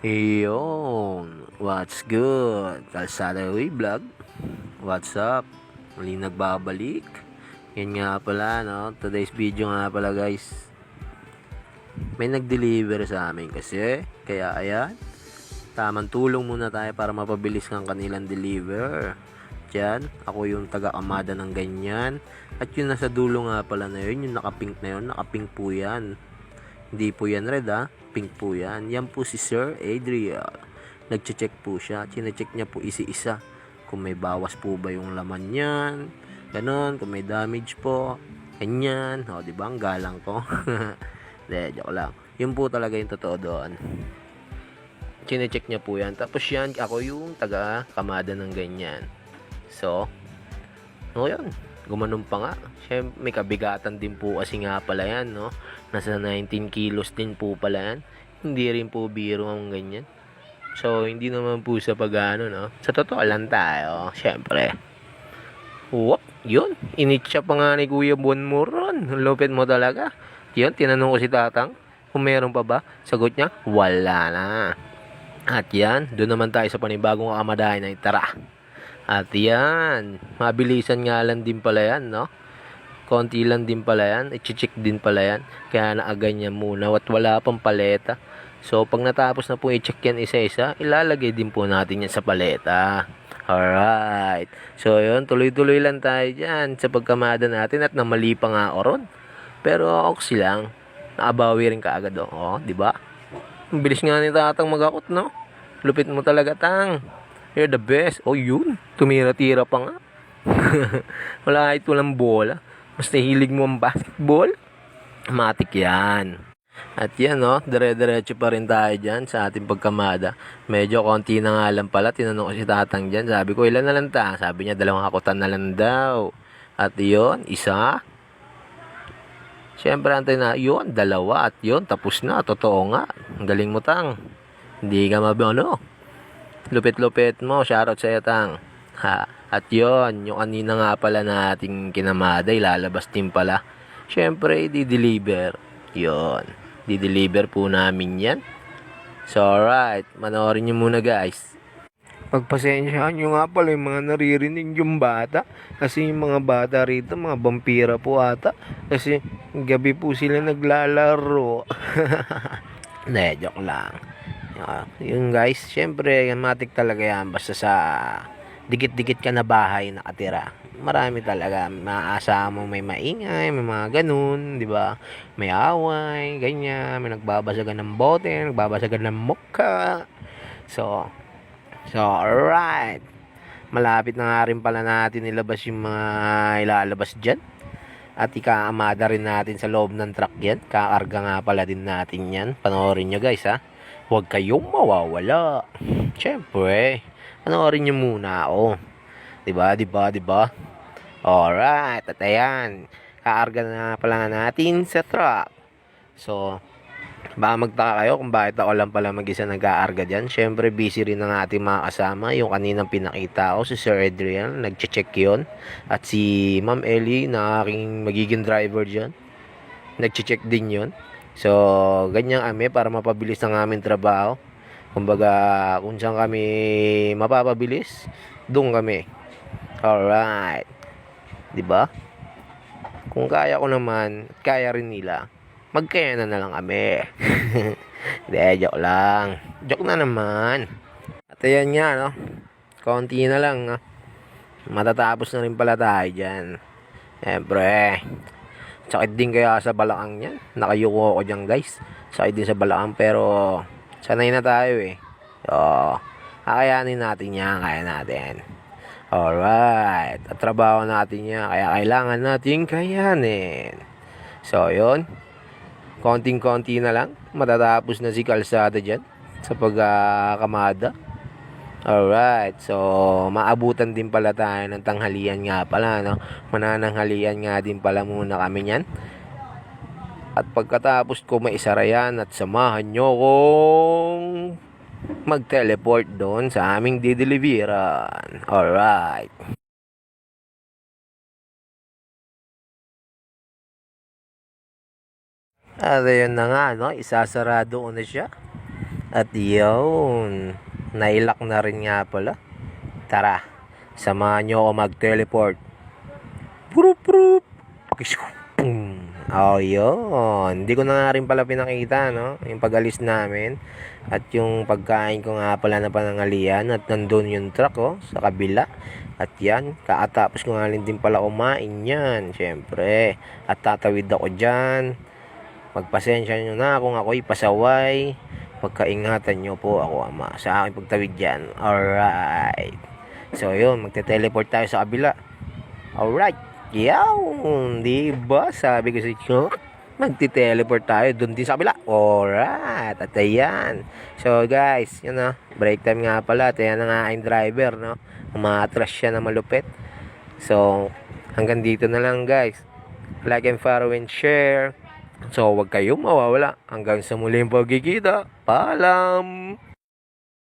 Iyon, what's good? Kalsada Way Vlog, what's up? Muli nagbabalik. Yan nga pala, no? Today's video nga pala, guys. May nag-deliver sa amin kasi. Kaya ayan, tamang tulong muna tayo para mapabilis ng kanilang deliver. Diyan, ako yung taga-amada ng ganyan. At yung nasa dulo nga pala na yun, yung naka-pink na yun, naka-pink po yan. Hindi po yan red pink po yan. Yan po si Sir Adriel. Nagche-check po siya. Chine-check niya po isa-isa. Kung may bawas po ba yung laman niyan. Ganon. Kung may damage po. Ganyan. O, diba? Ang galang ko. Hindi, joke lang. Yun po talaga yung totoo doon. Chine-check niya po yan. Tapos yan, ako yung taga-kamada ng ganyan. So, yun. Gumanon pa nga. Siyempre, may kabigatan din po kasi nga pala yan, no? Nasa 19 kilos din po pala yan. Hindi rin po biro ang ganyan. So, hindi naman po sa pag-ano, no? Sa totoo lang tayo, siyempre. Wop, yun. Initcha pa nga ni Kuya Bonmoron. Lupit mo talaga. Yun, tinanong ko si Tatang kung meron pa ba. Sagot niya, wala na. At yan, doon naman tayo sa panibagong kamadayan na tara. At yan, mabilisan nga lang din pala yan, no? Konti lang din pala yan, i-check din pala yan. Kaya naaganyan muna at wala pang paleta. So, pag natapos na po i-check yan isa-isa, ilalagay din po natin yan sa paleta. Alright. So, yun, tuloy-tuloy lang tayo dyan sa pagkamada natin at namali pa nga oron. Pero, okay lang. Nakabawi rin kaagad, oh. Diba? Ang bilis nga ni Tatang magakot, no? Lupit mo talaga, Tang. You're the best. Oh, yun. Tumira-tira pa nga. Wala kahit walang bola. Basta hilig mo ang basketball. Matik yan. At yan, no. Dire-diretso pa rin tayo dyan sa ating pagkamada. Medyo konti na nga lang pala. Tinanong ko si Tatang dyan. Sabi ko, ilan na lang ta? Sabi niya, 2 hakutan na lang daw. At yun, isa. Siyempre, antay na, yun, 2. At yun, tapos na. Totoo nga. Ang galing mo, Tang. Hindi ka ano. Lupit-lupit mo, shoutout sa iyo, Tang. Ha, at yon, yung kanina nga pala nating kinamada, ilalabas din pala. Siyempre, di-deliver. Yon, di-deliver po namin yan. So, alright, manoorin nyo muna, guys. Pagpasensyaan nyo nga pala yung mga naririnig yung bata. Kasi yung mga bata rito, mga vampira po ata. Kasi gabi po sila naglalaro. Hindi, joke lang. Yung guys, syempre, matik talaga yan. Basta sa dikit-dikit ka na bahay nakatira. Marami talaga. Maasa mo may maingay, may mga ganun, di ba? May away, ganyan. May nagbabasagan ng bote, nagbabasagan ng mukha. So, alright. Malapit na nga rin pala natin ilabas yung mga ilalabas dyan. At ikaamada rin natin sa loob ng truck yan. Kakarga nga pala din natin yan. Panoorin nyo, guys, ha. Huwag kayong mawawala. Siyempre, panoorin nyo muna ako. Diba? Alright, at ayan. Kaarga na pala natin sa truck. So, baka magtaka kayo kung bakit ako lang pala mag-isa nag-aarga dyan. Siyempre, busy rin ang ating mga kasama. Yung kaninang pinakita ko, si Sir Adrian, nag-check yun. At si Ma'am Ellie, na aking magiging driver dyan, nag-check din yun. So, ganyan kami para mapabilis ang aming trabaho. Kumbaga, kung saan kami mapapabilis, doon kami. Alright. Diba? Kung kaya ko naman, kaya rin nila, magkaya na lang kami. Hindi, joke lang. Joke na naman. At ayan nga, no? Konti na lang, no? Matatapos na rin pala tayo dyan. Siyempre, sakit din kaya sa balakang yan. Nakayuko ako dyan, guys. Sakit din sa balakang, pero sanay na tayo eh. So, kakayanin natin yan. Kaya natin. Alright. At trabaho natin yan. Kaya kailangan natin kayanin. So, yun. Konting-konti na lang. Matatapos na si Kalsada dyan. Sa pagkamada. Alright, so maabutan din pala tayo ng tanghalian nga pala, no? Manananghalian nga din pala muna kami niyan. At pagkatapos ko maisara yan at samahan nyo kong mag-teleport doon sa aming dideliveran. Alright. At ayun na nga, no? Isasarado ko na siya. At yun, nailak na rin nga pala. Tara, samahan nyo ako mag-teleport. Purup, purup. Oh, yun. Hindi ko na nga rin pala pinakita, no? Yung pag-alis namin. At yung pagkain ko nga pala na panangalian. At nandun yung truck, oh, sa kabila. At yan, kaatapos ko nga rin din pala kumain yan. Siyempre. At tatawid ako dyan. Magpasensya nyo na kung ako'y pasaway. Pagkaingatan nyo po ako, ama, sa aking pagtawid dyan. Alright. So, yun. Magte-teleport tayo sa kabila. Alright. Yaw, di ba? Sabi ko sa inyo, magti-teleport tayo doon din sa kabila. Alright, at ayan. So guys, yun na, break time nga pala. At ayan na nga aking driver, no? Umaatras siya na malupit. So, hanggang dito na lang guys. Like and follow and share. So, huwag kayong mawawala. Hanggang sa muling pagkikita. Paalam!